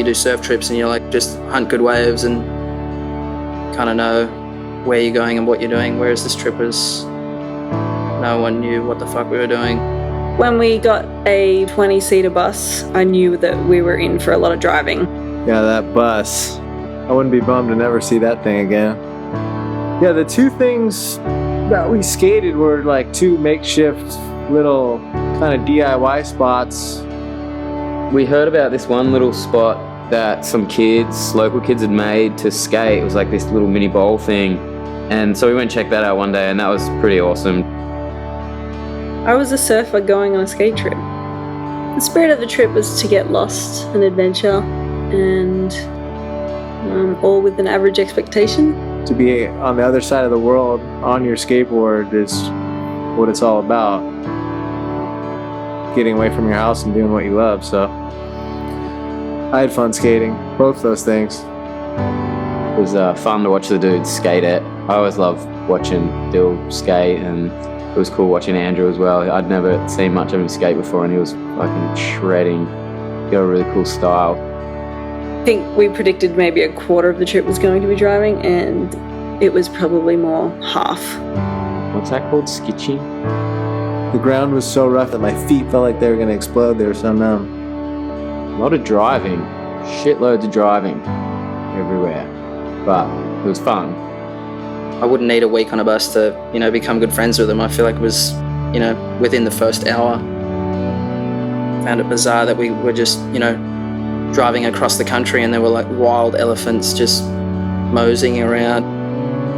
do surf trips and you're like, just hunt good waves and kind of know where you're going and what you're doing, whereas this trip was, no one knew what the fuck we were doing. When we got a 20-seater bus, I knew that we were in for a lot of driving. Yeah, that bus. I wouldn't be bummed to never see that thing again. Yeah, the two things that we skated were like two makeshift little kind of DIY spots. We heard about this one little spot that some kids, local kids, had made to skate. It was like this little mini bowl thing. And so we went and checked that out one day, and that was pretty awesome. I was a surfer going on a skate trip. The spirit of the trip was to get lost and adventure, and all with an average expectation. To be on the other side of the world on your skateboard is what it's all about. Getting away from your house and doing what you love, so I had fun skating, both those things. It was fun to watch the dudes skate it. I always love watching Dill skate, and it was cool watching Andrew as well. I'd never seen much of him skate before, and he was fucking shredding. He got a really cool style. I think we predicted maybe a quarter of the trip was going to be driving, and it was probably more half. What's that called? Skitching? The ground was so rough that my feet felt like they were going to explode. They were so numb. A lot of driving. Shitloads of driving everywhere. But it was fun. I wouldn't need a week on a bus to, become good friends with them. I feel like it was, within the first hour. Found it bizarre that we were just, driving across the country and there were like wild elephants just moseying around.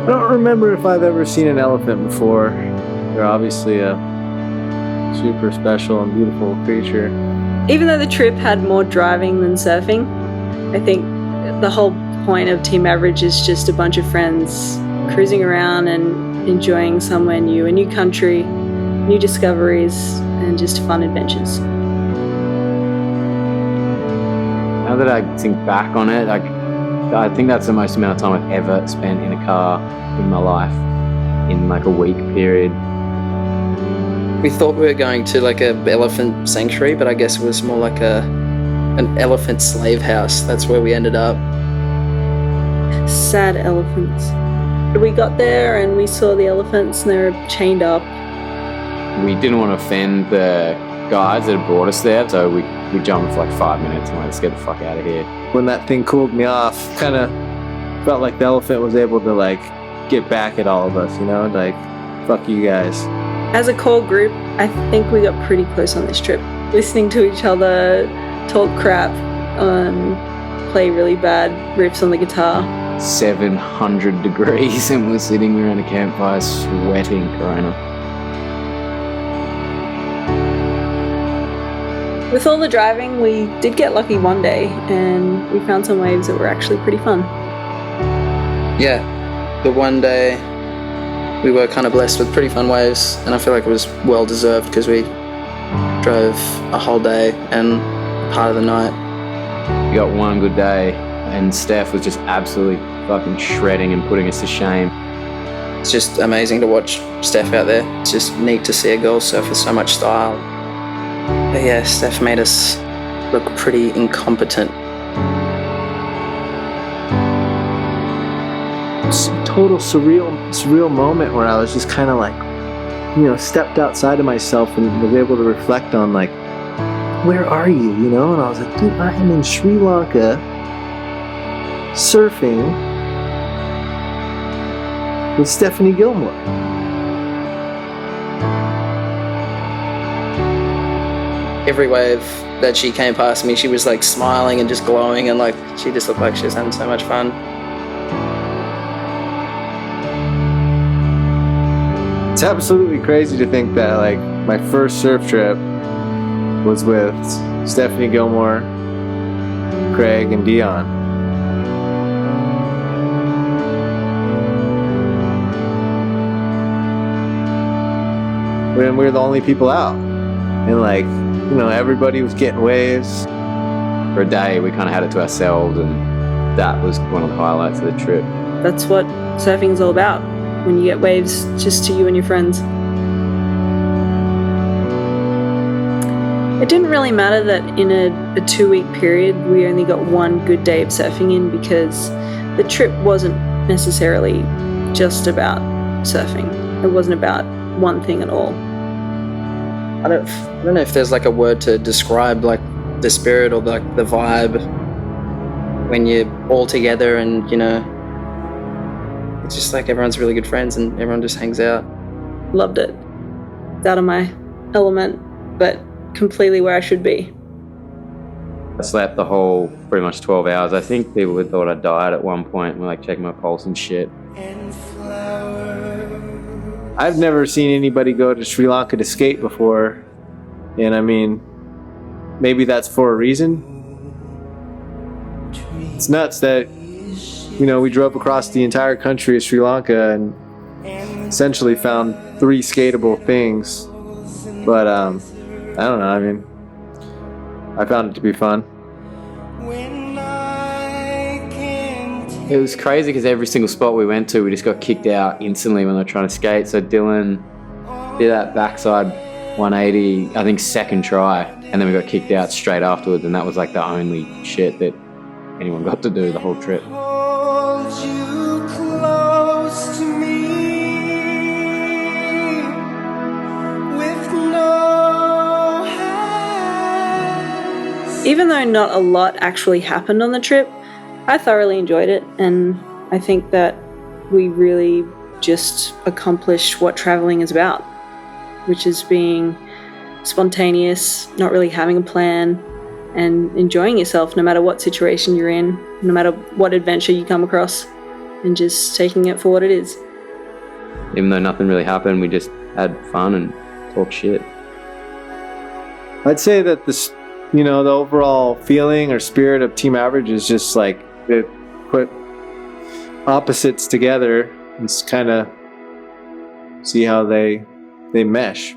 I don't remember if I've ever seen an elephant before. They're obviously a super special and beautiful creature. Even though the trip had more driving than surfing, I think the whole point of Team Average is just a bunch of friends cruising around and enjoying somewhere new, a new country, new discoveries, and just fun adventures. Now that I think back on it, I think that's the most amount of time I've ever spent in a car in my life, in like a week period. We thought we were going to like a elephant sanctuary, but I guess it was more like an elephant slave house. That's where we ended up. Sad elephants. We got there and we saw the elephants and they were chained up. We didn't want to offend the guys that had brought us there, so we jumped for like 5 minutes and went, let's get the fuck out of here. When that thing cooled me off, kind of felt like the elephant was able to like get back at all of us, like, fuck you guys. As a core group, I think we got pretty close on this trip. Listening to each other talk crap, play really bad riffs on the guitar. 700 degrees and we're sitting around a campfire sweating Corona. With all the driving, we did get lucky one day and we found some waves that were actually pretty fun. Yeah, the one day we were kind of blessed with pretty fun waves, and I feel like it was well deserved because we drove a whole day and part of the night. We got one good day and Steph was just absolutely fucking shredding and putting us to shame. It's just amazing to watch Steph out there. It's just neat to see a girl surf with so much style. But yeah, Steph made us look pretty incompetent. It's a total surreal moment where I was just kind of like, stepped outside of myself and was able to reflect on like, where are you, And I was like, dude, I am in Sri Lanka surfing with Stephanie Gilmore. Every wave that she came past me, she was like smiling and just glowing, and like she just looked like she was having so much fun. It's absolutely crazy to think that like my first surf trip was with Stephanie Gilmore, Craig, and Dion. When we were the only people out, and like, everybody was getting waves. For a day, we kind of had it to ourselves, and that was one of the highlights of the trip. That's what surfing is all about, when you get waves just to you and your friends. It didn't really matter that in a 2-week period we only got one good day of surfing in, because the trip wasn't necessarily just about surfing. It wasn't about one thing at all. I don't know if there's like a word to describe like the spirit or like the vibe when you're all together, and you know, it's just like everyone's really good friends and everyone just hangs out. Loved it. It's out of my element, but completely where I should be. I slept the whole pretty much 12 hours. I think people would thought I died at one point, and like checking my pulse and shit. I've never seen anybody go to Sri Lanka to skate before, and I mean, maybe that's for a reason. It's nuts that, you know, we drove across the entire country of Sri Lanka and essentially found 3 skatable things. But I don't know, I mean, I found it to be fun. It was crazy because every single spot we went to, we just got kicked out instantly when they were trying to skate. So Dylan did that backside 180, I think second try, and then we got kicked out straight afterwards, and that was like the only shit that anyone got to do the whole trip. Even though not a lot actually happened on the trip, I thoroughly enjoyed it, and I think that we really just accomplished what traveling is about, which is being spontaneous, not really having a plan, and enjoying yourself no matter what situation you're in, no matter what adventure you come across, and just taking it for what it is. Even though nothing really happened, we just had fun and talked shit. I'd say that this, you know, the overall feeling or spirit of Team Average is just like it put opposites together and kind of see how they mesh.